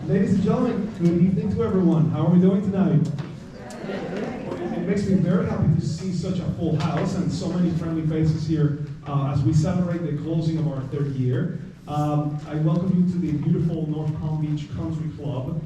Ladies and gentlemen, good evening to everyone. How are we doing tonight? It makes me very happy to see such a full house and so many friendly faces here as we celebrate the closing of our third year. I welcome you to the beautiful North Palm Beach Country Club,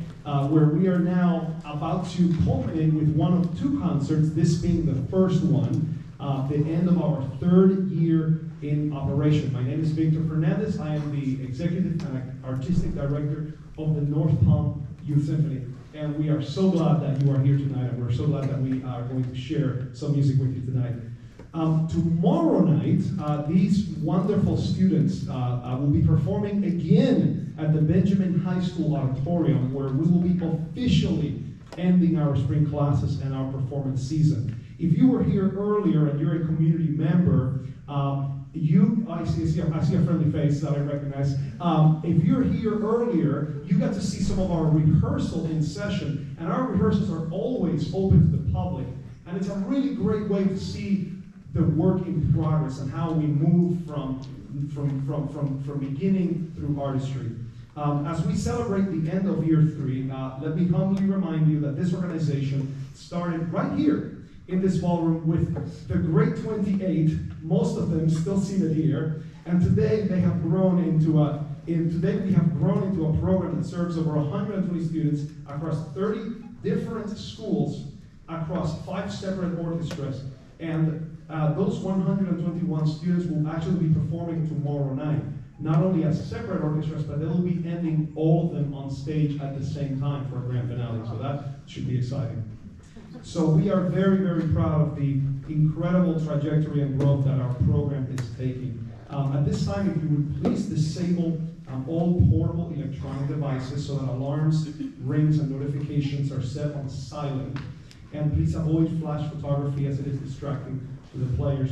where we are now about to culminate with one of two concerts, this being the first one, the end of our third year in operation. My name is Victor Fernandez. I am the Executive and Artistic Director of the North Palm Youth Symphony. And we are so glad that you are here tonight, and we're so glad that we are going to share some music with you tonight. Tomorrow night, these wonderful students will be performing again at the Benjamin High School Auditorium, where we will be officially ending our spring classes and our performance season. If you were here earlier and you're a community member, I see a friendly face that I recognize. If you're here earlier, you got to see some of our rehearsal in session, and our rehearsals are always open to the public, and it's a really great way to see the work in progress and how we move from beginning through artistry. As we celebrate the end of year 3, let me humbly remind you that this organization started right here in this ballroom with the great 28, most of them still seated here, and today they have grown into a program that serves over 120 students across 30 different schools, across 5 separate orchestras, and those 121 students will actually be performing tomorrow night, not only as separate orchestras, but they will be ending all of them on stage at the same time for a grand finale, so that should be exciting. So we are very, very proud of the incredible trajectory and growth that our program is taking. At this time, if you would please disable all portable electronic devices so that alarms, rings, and notifications are set on silent. And please avoid flash photography as it is distracting to the players.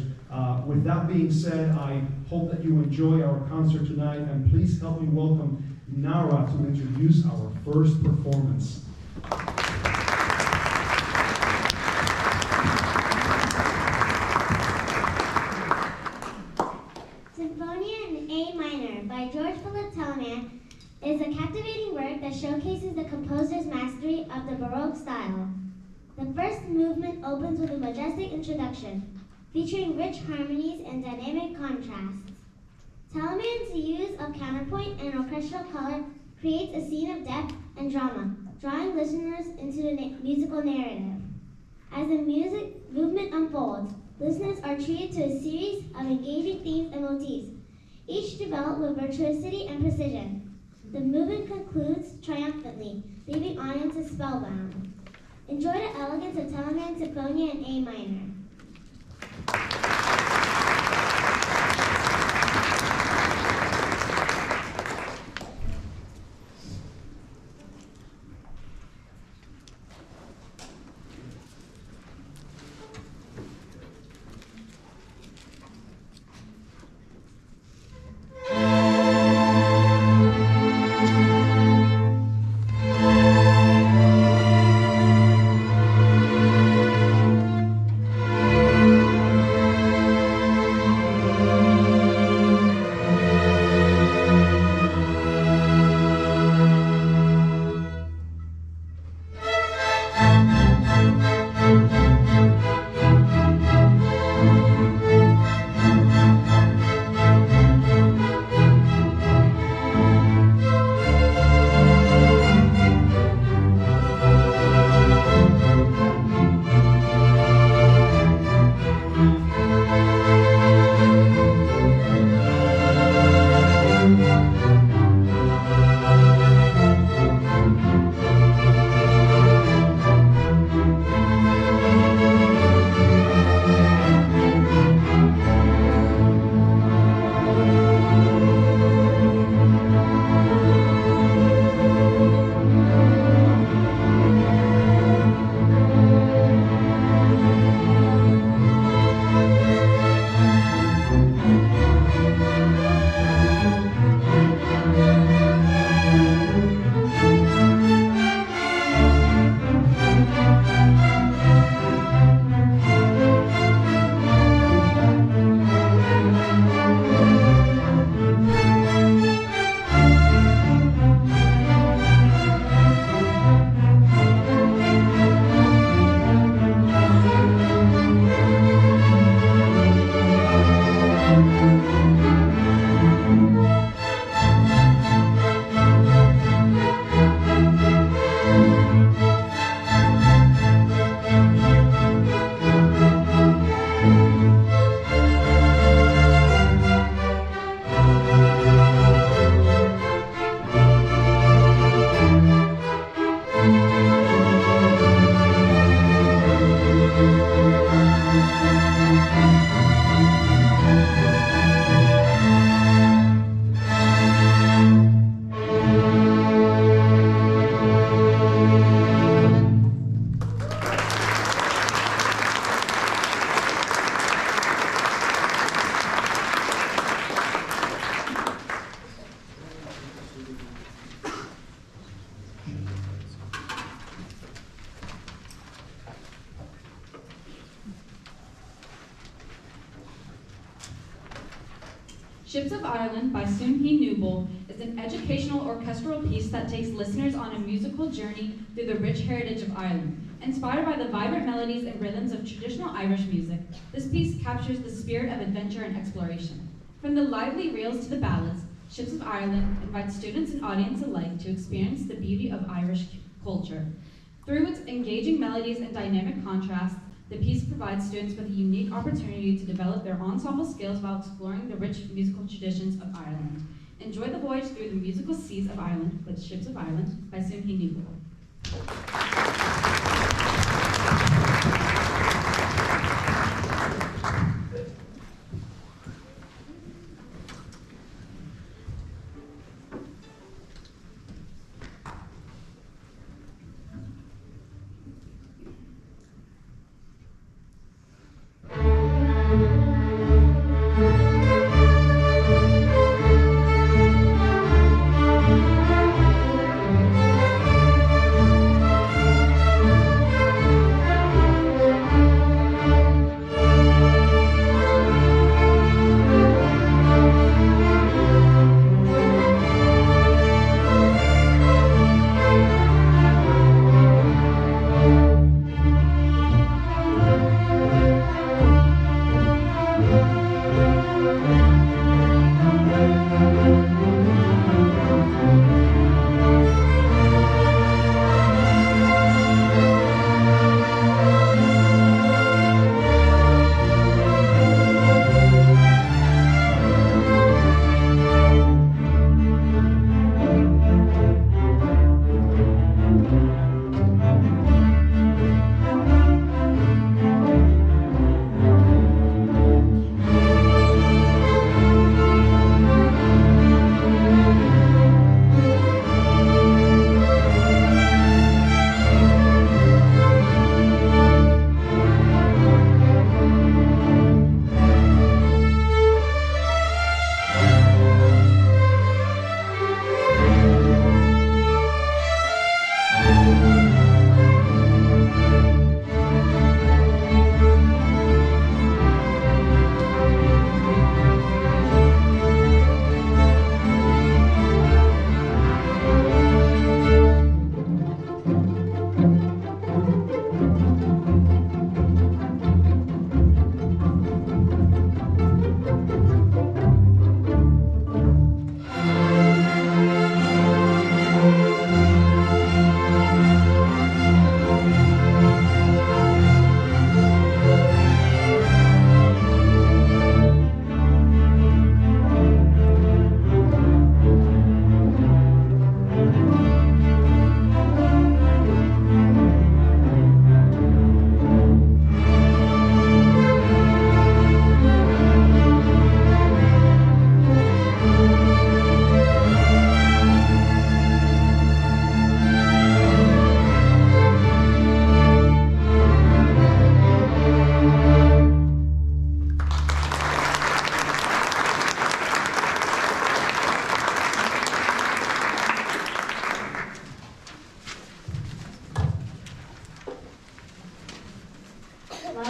With that being said, I hope that you enjoy our concert tonight, and please help me welcome Nara to introduce our first performance. Sinifonia in A minor by George Philip Telemann is a captivating work that showcases the composer's mastery of the Baroque style. The first movement opens with a majestic introduction, featuring rich harmonies and dynamic contrasts. Telemann's use of counterpoint and orchestral color creates a scene of depth and drama, drawing listeners into the musical narrative. As the movement unfolds, listeners are treated to a series of engaging themes and motifs, each developed with virtuosity and precision. The movement concludes triumphantly, leaving audiences spellbound. Enjoy the elegance of Telemann's Sinifonia in A minor. Ships of Ireland by Sunhi Newbold is an educational orchestral piece that takes listeners on a musical journey through the rich heritage of Ireland. Inspired by the vibrant melodies and rhythms of traditional Irish music, this piece captures the spirit of adventure and exploration. From the lively reels to the ballads, Ships of Ireland invites students and audience alike to experience the beauty of Irish culture. Through its engaging melodies and dynamic contrasts, the piece provides students with a unique opportunity to develop their ensemble skills while exploring the rich musical traditions of Ireland. Enjoy the voyage through the musical seas of Ireland with Ships of Ireland by Sunhi Newbold.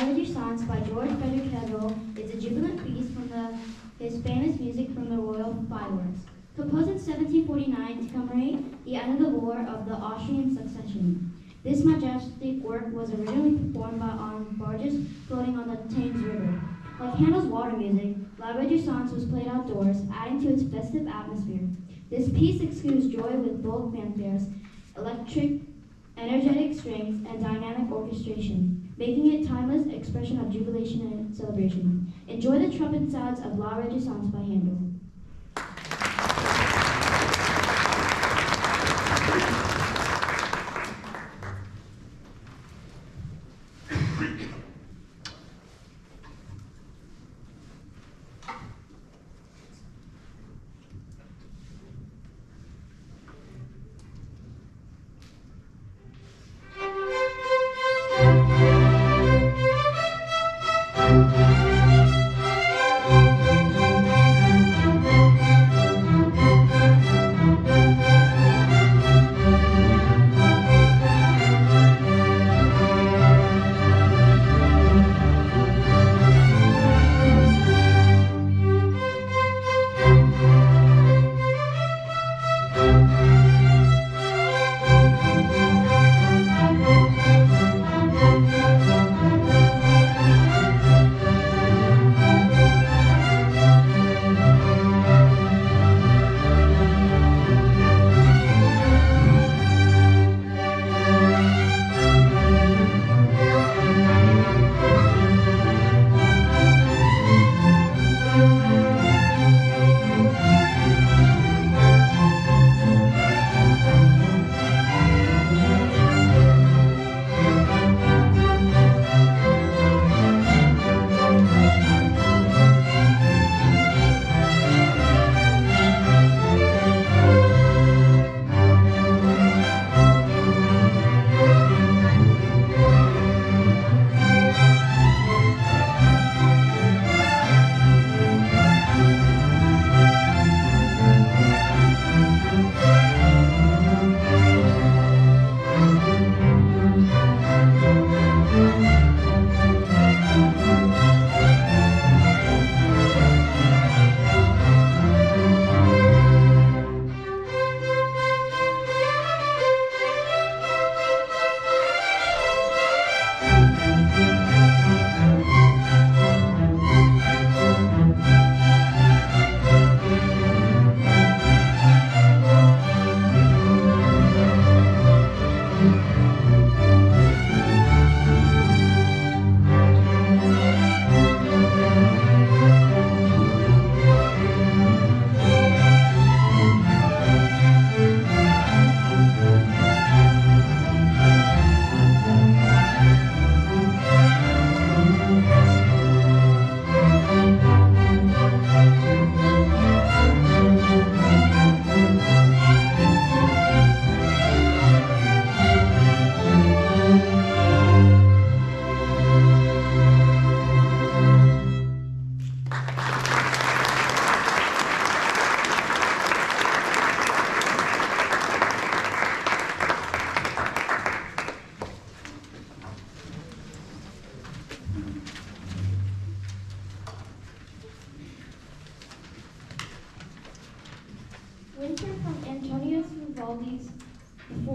Rejouissance by George Frederick Handel is a jubilant piece from his famous music from the Royal Fireworks. Composed in 1749 to commemorate the end of the War of the Austrian Succession. This majestic work was originally performed on barges floating on the Thames River. Like Handel's water music, La Rejouissance was played outdoors, adding to its festive atmosphere. This piece exudes joy with bold fanfares, energetic strings, and dynamic orchestration, making it a timeless expression of jubilation and celebration. Enjoy the trumpet sounds of La Rejouissance by Handel.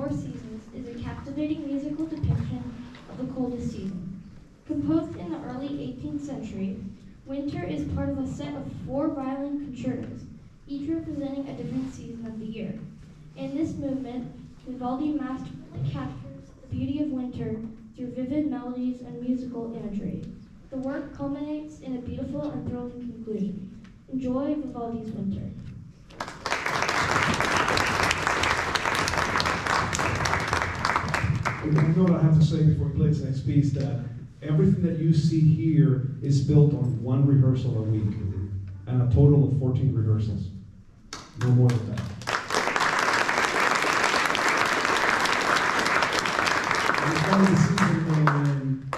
Four Seasons is a captivating musical depiction of the coldest season. Composed in the early 18th century, Winter is part of a set of 4 violin concertos, each representing a different season of the year. In this movement, Vivaldi masterfully captures the beauty of winter through vivid melodies and musical imagery. The work culminates in a beautiful and thrilling conclusion. Enjoy Vivaldi's Winter. One note I have to say before we play this next piece that everything that you see here is built on 1 rehearsal a week and a total of 14 rehearsals. No more than that. We started the season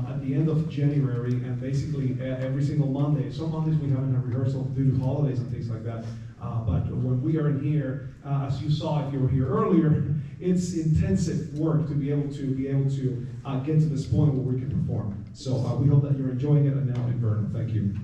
at the end of January, and basically every single Monday. Some Mondays we haven't had rehearsal due to holidays and things like that. But when we are in here, as you saw if you were here earlier, it's intensive work to be able to get to this point where we can perform. So we hope that you're enjoying it. And now Inverno, thank you.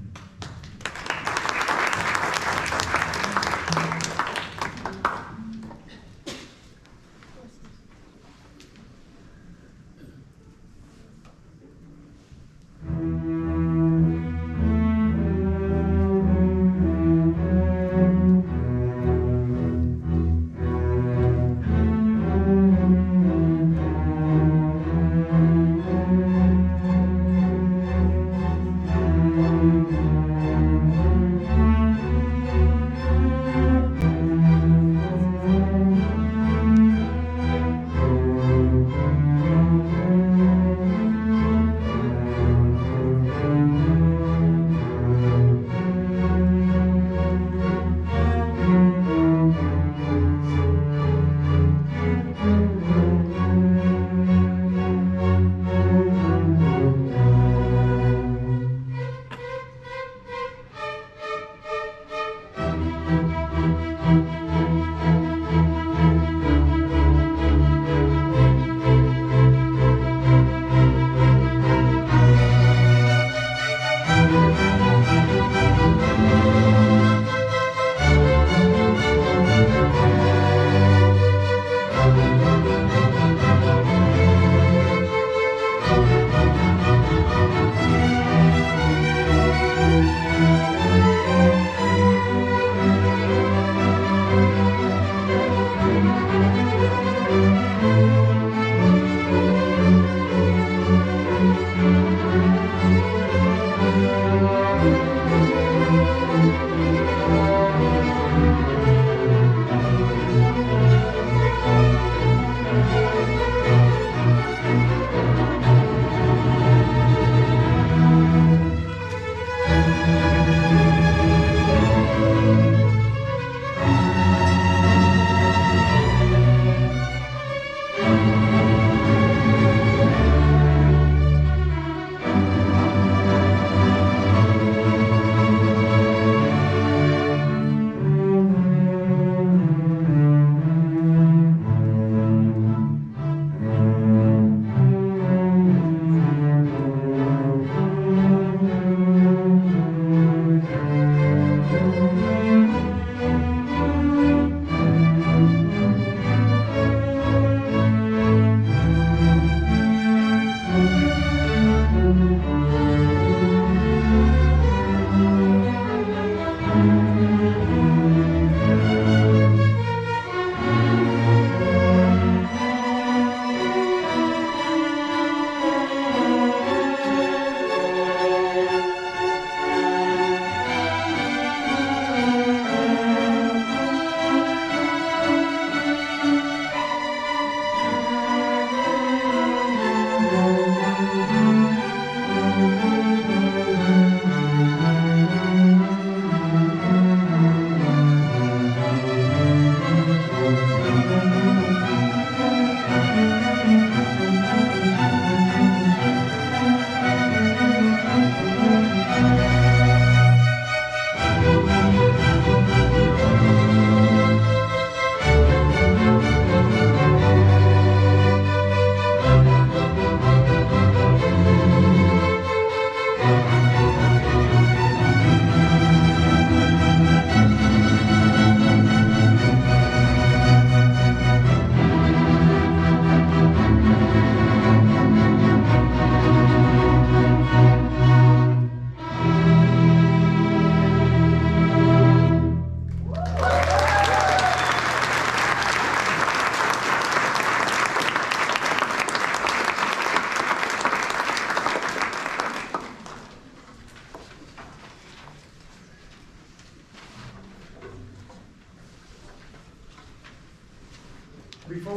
Before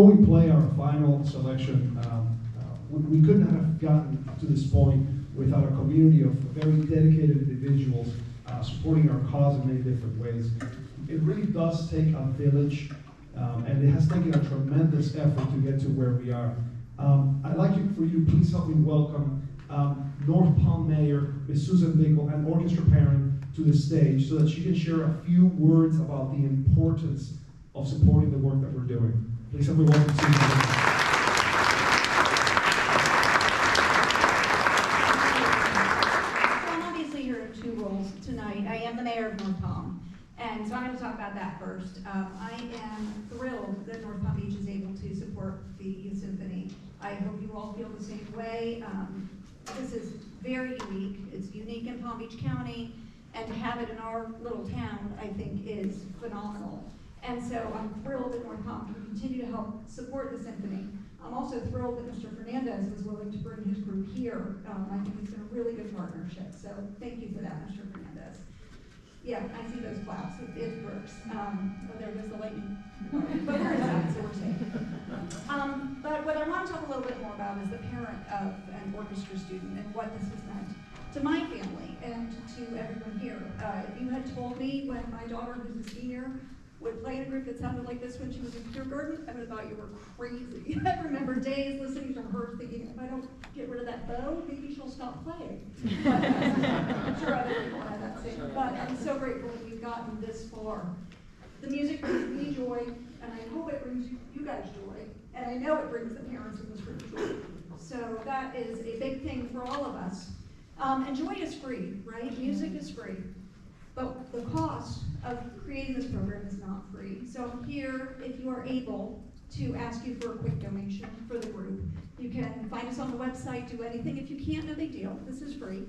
we play our final selection, we couldn't have gotten to this point without a community of very dedicated individuals supporting our cause in many different ways. It really does take a village, and it has taken a tremendous effort to get to where we are. I'd like for you to please help me welcome North Palm Mayor, Ms. Susan Dickel, and orchestra parent to the stage so that she can share a few words about the importance of supporting the work that we're doing. Please help me welcome Susan Dickel. Tonight. I am the mayor of North Palm, and so I'm going to talk about that first. I am thrilled that North Palm Beach is able to support the Youth Symphony. I hope you all feel the same way. This is very unique. It's unique in Palm Beach County, and to have it in our little town, I think, is phenomenal. And so I'm thrilled that North Palm can continue to help support the symphony. I'm also thrilled that Mr. Fernandez was willing to bring his group here. I think it's been a really good partnership, so thank you for that, Mr. Fernandez. Yeah, I see those claps. It works. Oh, there goes the lightning. But we're inside, so we're safe. But what I want to talk a little bit more about is the parent of an orchestra student and what this has meant to my family and to everyone here. If you had told me when my daughter, who's a senior, would play in a group that sounded like this when she was in kindergarten, I would have thought you were crazy. I remember days listening to her thinking, if I don't get rid of that bow, maybe she'll stop playing. But, I'm sure other people had that same. But I'm so grateful that we've gotten this far. The music brings me joy, and I hope it brings you guys joy, and I know it brings the parents in this room joy. So that is a big thing for all of us. And joy is free, right? Music is free. But the cost of creating this program is not free. So I'm here, if you are able, to ask you for a quick donation for the group. You can find us on the website, do anything. If you can't, no big deal. This is free.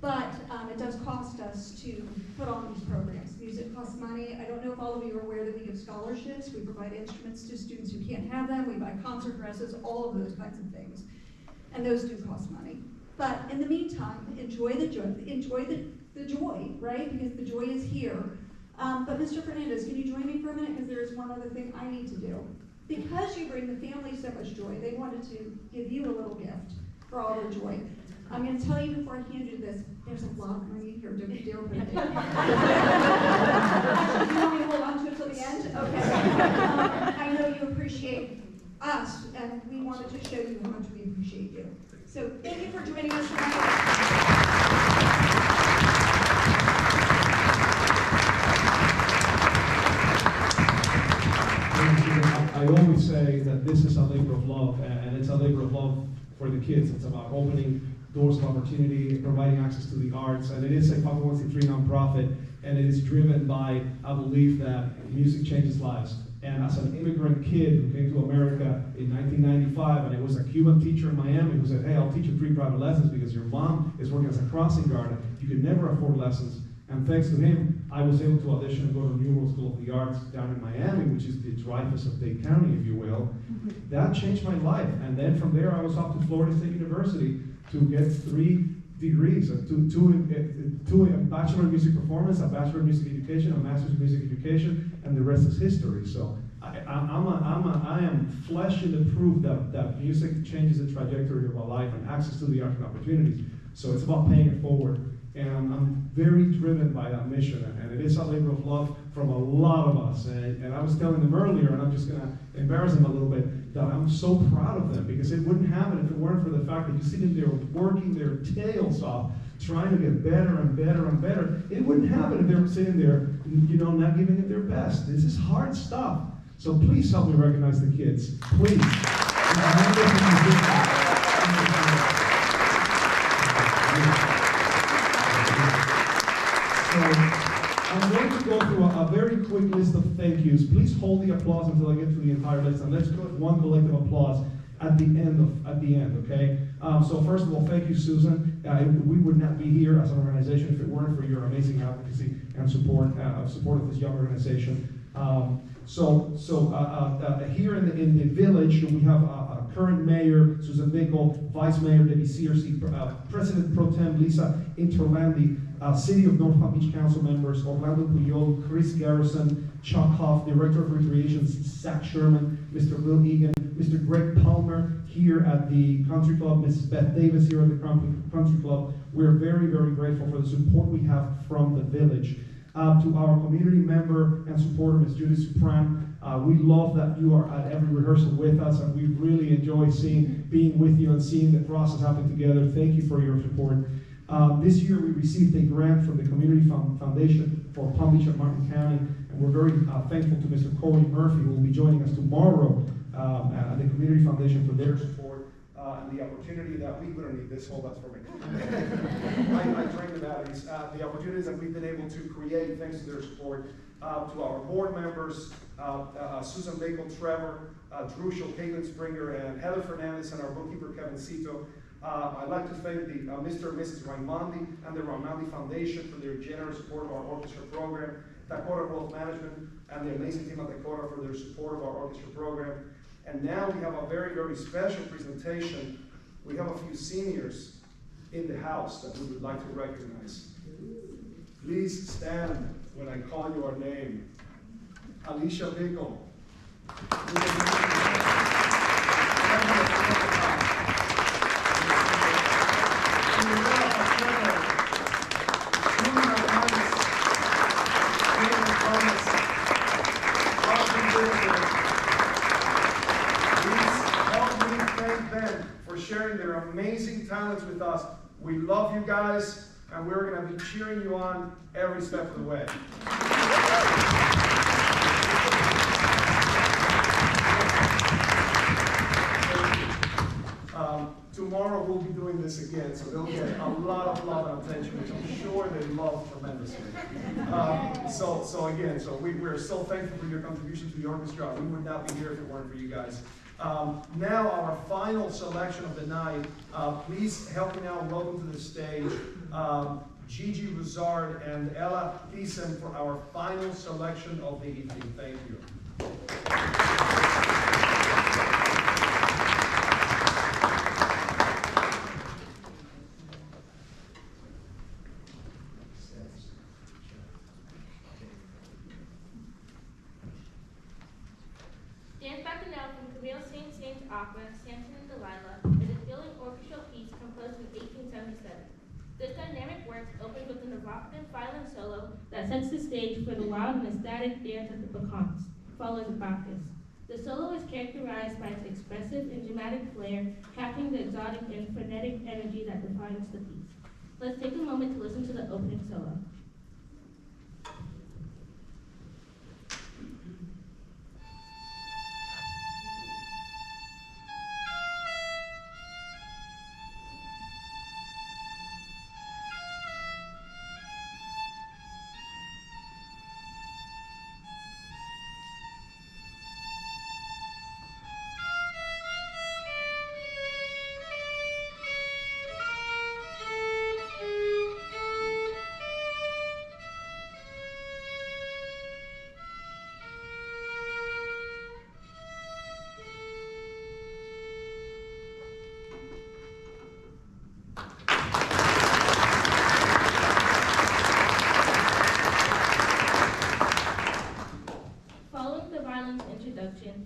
But it does cost us to put on these programs. Music costs money. I don't know if all of you are aware that we give scholarships. We provide instruments to students who can't have them. We buy concert dresses, all of those kinds of things. And those do cost money. But in the meantime, enjoy the joy. Enjoy the joy, right? Because the joy is here. But Mr. Fernandez, can you join me for a minute? Because there is one other thing I need to do. Because you bring the family so much joy, they wanted to give you a little gift for all their joy. I'm going to tell you before I hand you this, there's a lot of money here. Don't you dare put it in. Actually, do you want me to hold on to it till the end? Okay. I know you appreciate us, and we wanted to show you how much we appreciate you. So thank you for joining us tonight. I always say that this is a labor of love, and it's a labor of love for the kids. It's about opening doors of opportunity, providing access to the arts, and it is a 501c3 nonprofit, and it is driven by a belief that music changes lives. And as an immigrant kid who came to America in 1995, and it was a Cuban teacher in Miami who said, hey, I'll teach you 3 private lessons because your mom is working as a crossing guard. You could never afford lessons. And thanks to him, I was able to audition and go to New World School of the Arts down in Miami, which is the Dreyfus of Dade County, if you will. That changed my life. And then from there, I was off to Florida State University to get 3 degrees, two a Bachelor of Music Performance, a Bachelor of Music Education, a Master's of Music Education, and the rest is history. So I am flesh in the proof that music changes the trajectory of our life and access to the arts and opportunities. So it's about paying it forward. And I'm very driven by that mission, and it is a labor of love from a lot of us. And I was telling them earlier, and I'm just going to embarrass them a little bit, that I'm so proud of them, because it wouldn't happen if it weren't for the fact that you see them there working their tails off, trying to get better and better and better. It wouldn't happen if they were sitting there, not giving it their best. This is hard stuff. So please help me recognize the kids. Please. So I'm going to go through a very quick list of thank yous. Please hold the applause until I get through the entire list, and let's put one collective applause at the end, okay? So first of all, thank you, Susan. We would not be here as an organization if it weren't for your amazing advocacy and support of this young organization. Here in the village, we have a current mayor, Susan Bickel, vice mayor, Debbie Searcy, president pro tem, Lisa Interlandi, city of North Palm Beach council members, Orlando Puyol, Chris Garrison, Chuck Huff, director of recreation, Zach Sherman, Mr. Will Egan, Mr. Greg Palmer here at the country club, Mrs. Beth Davis here at the country club. We're very, very grateful for the support we have from the village. To our community member and supporter, Ms. Judy Supran, we love that you are at every rehearsal with us, and we really enjoy being with you and seeing the process happen together. Thank you for your support. This year we received a grant from the Community Foundation for Palm Beach and Martin County, and we're very thankful to Mr. Corey Murphy, who will be joining us tomorrow at the Community Foundation for their support and the opportunity that we don't need this. Hold that's for me. I drained the batteries. The opportunities that we've been able to create thanks to their support. To our board members, Susan Bacon, Trevor, Drew Schul, Caitlin Springer, and Heather Fernandez, and our bookkeeper, Kevin Cito. I'd like to thank the Mr. and Mrs. Raimondi and the Raimondi Foundation for their generous support of our orchestra program, Dakota Wealth Management, and the amazing team at Dakota for their support of our orchestra program. And now we have a very, very special presentation. We have a few seniors in the house that we would like to recognize. Please stand when I call your name. Alicia Bickel. Sharing their amazing talents with us. We love you guys, and we're going to be cheering you on every step of the way. Tomorrow we'll be doing this again, so they'll get a lot of love and attention, which I'm sure they love tremendously. So we're so thankful for your contribution to the orchestra. We would not be here if it weren't for you guys. Now our final selection of the night. Please help me now welcome to the stage Gigi Rosard and Ella Thiessen for our final selection of the evening. Thank you. Danse Bachanale from Camille Saint-Saëns' opera, Samson and Delilah, is a thrilling orchestral piece composed in 1877. This dynamic work opens with an evocative violin solo that sets the stage for the wild and ecstatic dance of the Bacchantes, followed by Bacchus. The solo is characterized by its expressive and dramatic flair, capturing the exotic and frenetic energy that defines the piece. Let's take a moment to listen to the opening solo.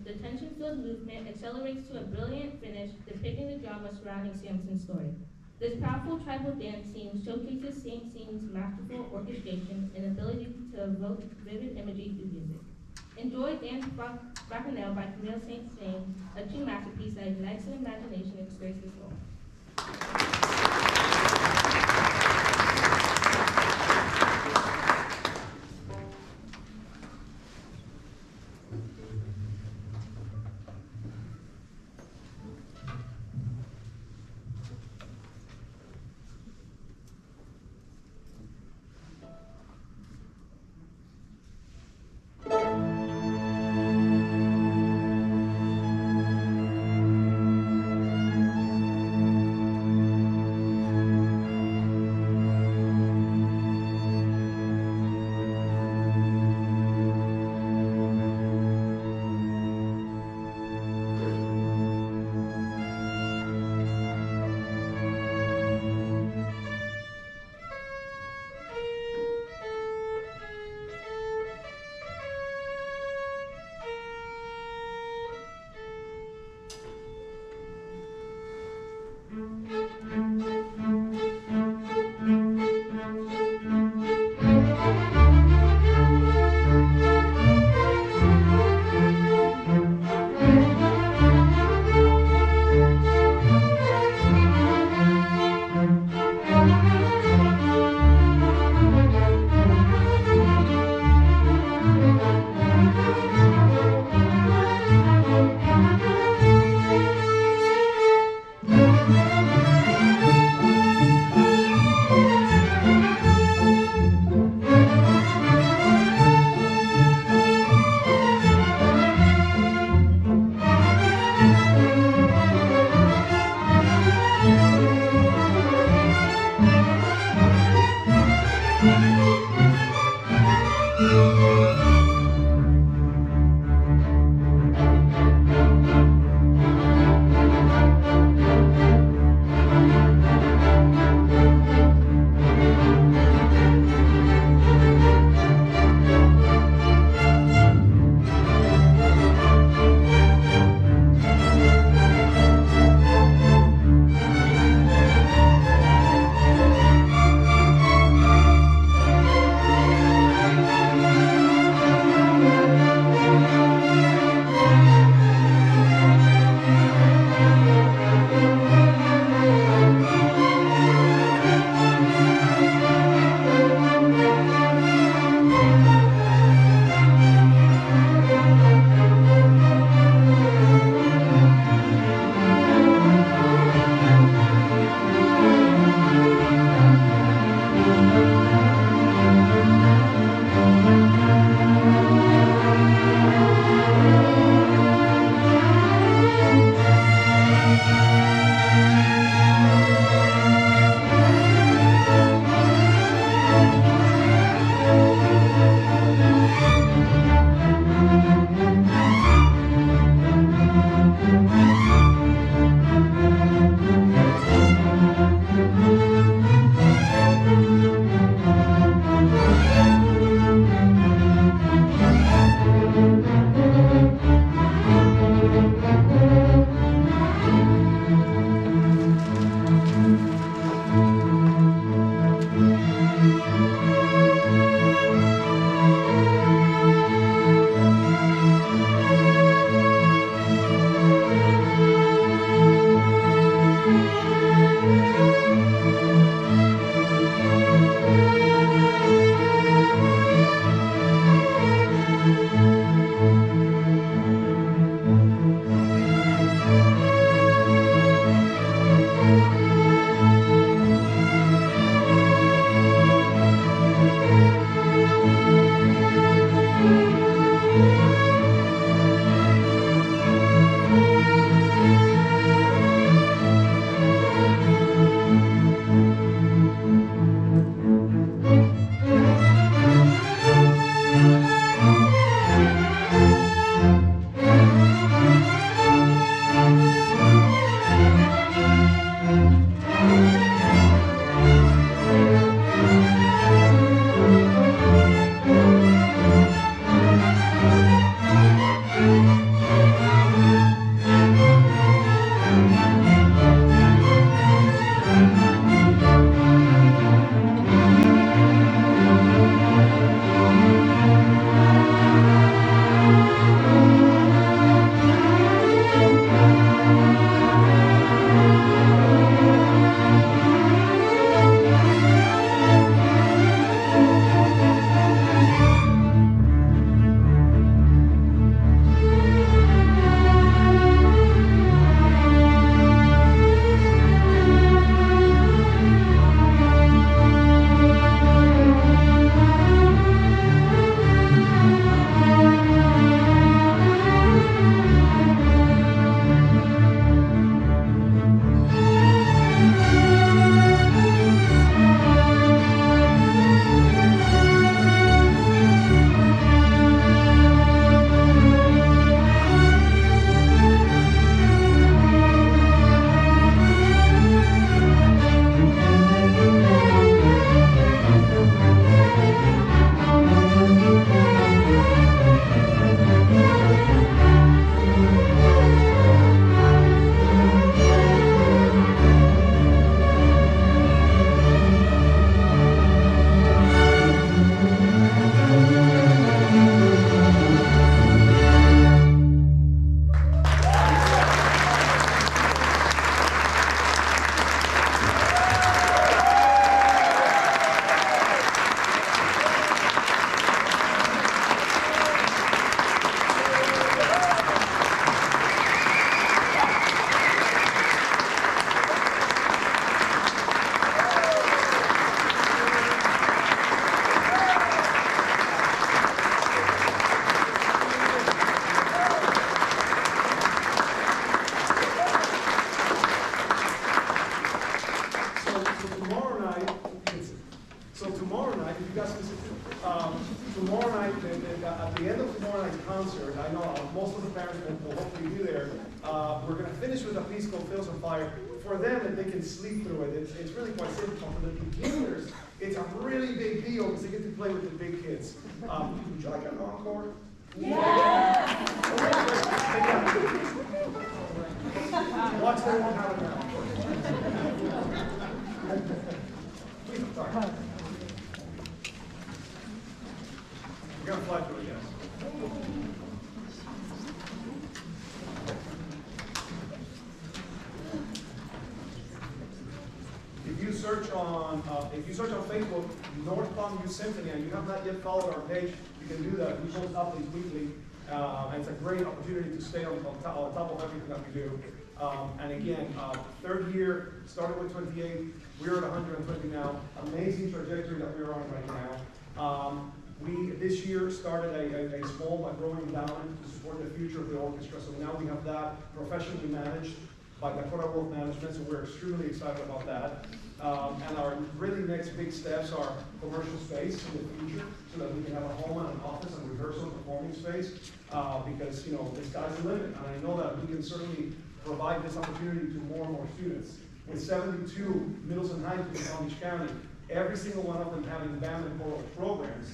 The tension-filled movement accelerates to a brilliant finish, depicting the drama surrounding Samson's story. This powerful tribal dance scene showcases Saint-Saëns' masterful orchestration and ability to evoke vivid imagery through music. Enjoy Danse Bachanale by Camille Saint-Saëns, a true masterpiece that ignites the imagination and stirs the soul. a piece called Fields on Fire. For them, and they can sleep through it. It's really quite simple. For the beginners, it's a really big deal because they get to play with the big kids. Would you like an encore? Yeah! Watch that one out now. You're going to fly through it, yes. If you search on Facebook, North Palm Youth Symphony, and you have not yet followed our page, you can do that. We post updates weekly, and it's a great opportunity to stay on top of everything that we do. And again, third year, started with 28, we're at 120 now. Amazing trajectory that we're on right now. We, this year, started a small but growing endowment to support the future of the orchestra. So now we have that professionally managed by Dakota Wolf Management, so we're extremely excited about that. And our really next big steps are commercial space in the future, so that we can have a home and an office and rehearsal performing space, because the sky's the limit. And I know that we can certainly provide this opportunity to more and more students. With 72 middles and high schools in Palm Beach County, every single one of them having band and choral programs,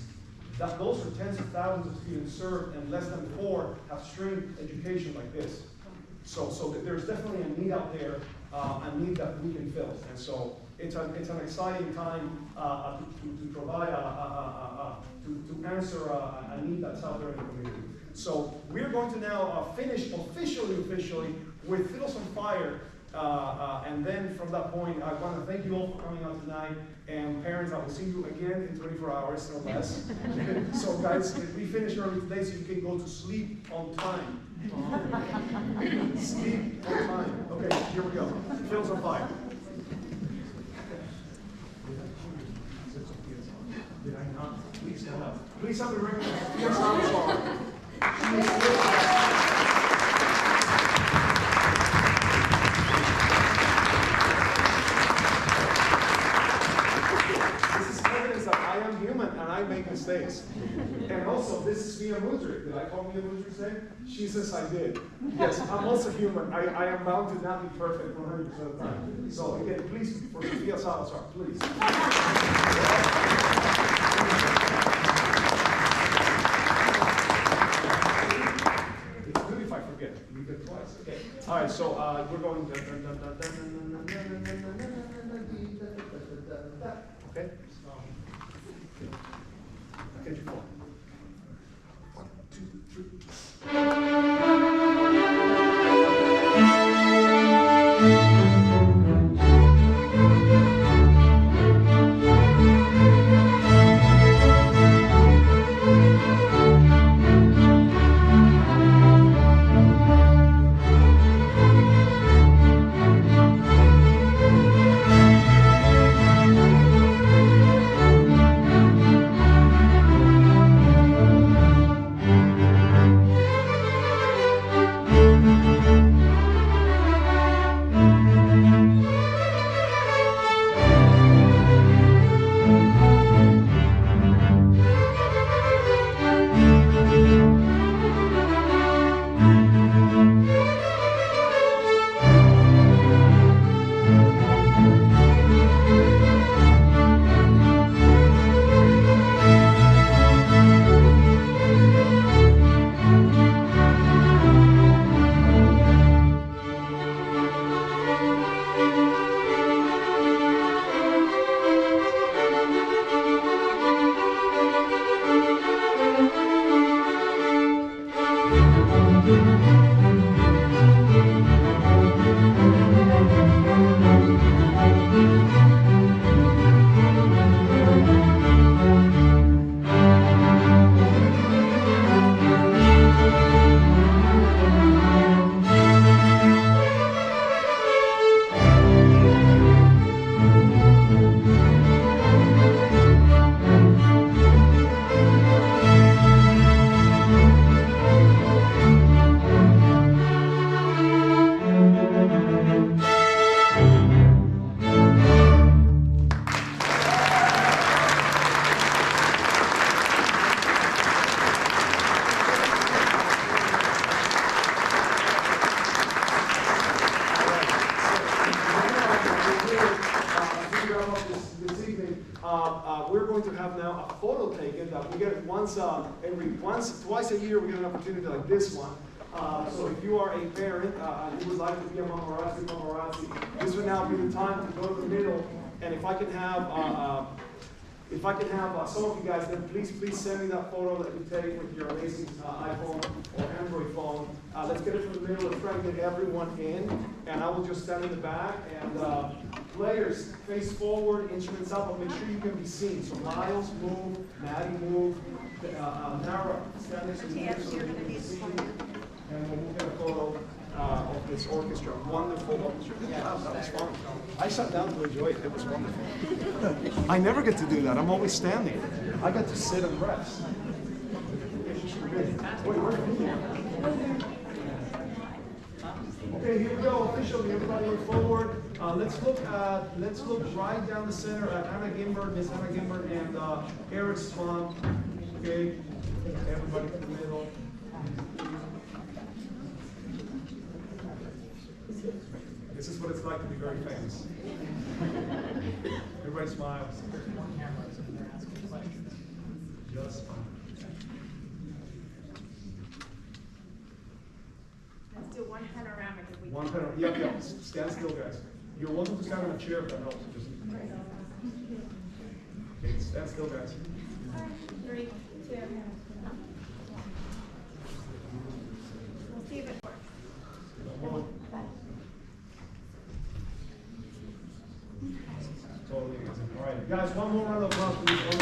those are tens of thousands of students served, and less than 4 have string education like this. So there's definitely a need out there, a need that we can fill. And so it's an exciting time to provide to answer a need that's out there in the community. So we're going to now finish officially with Fiddles on Fire. And then from that point, I want to thank you all for coming out tonight. And parents, I will see you again in 24 hours or less. So guys, we finish early today so you can go to sleep on time. Sleep on time. Okay, here we go. Fiddles on Fire. Did I not? Please stand up. Please help me recognize Sophia Salazar. I make mistakes. And also, this is Mia Mudrik. Did I call Mia Mudrik today? She says I did. Yes, I'm also human. I am bound to not be perfect 100% of the time. So again, please, for Sophia Salazar, please. It's good if I forget. You get twice. Okay. All right, so we're going to... Okay? Get your phone. 1, 2, 3. we're going to have now a photo taken that we get twice a year. We get an opportunity like this one. So if you are a parent and you would like to be a mamarazzi, this would now be the time to go to the middle. And if I can have some of you guys, then please send me that photo that you take with your amazing iPhone or Android phone. Let's get it from the middle. Let's try to get everyone in. And I will just stand in the back. And players, face forward, instruments up, but make sure you can be seen. So Miles, move. Maddie, move. Nara, stand next to me so you can be seen. And we'll get a photo of this orchestra. Wonderful orchestra. Good job. That was fun. I sat down to enjoy it. It was wonderful. I never get to do that. I'm always standing. I got to sit and rest. Okay, here we go. Officially, everybody look forward. Let's look right down the center at Anna Gimbert, Miss Anna Gimbert, and Eric Swan. Okay, everybody in the middle. This is what it's like to be very famous. Everybody smiles. Just fine. Let's do one panoramic if we can. One panoramic. Yep. Stand still, guys. You're welcome to stand on a chair if that helps. Just. Okay, stand still, guys. 3, 2. We'll see if it works. Totally amazing. All right, guys, one more round of applause, please.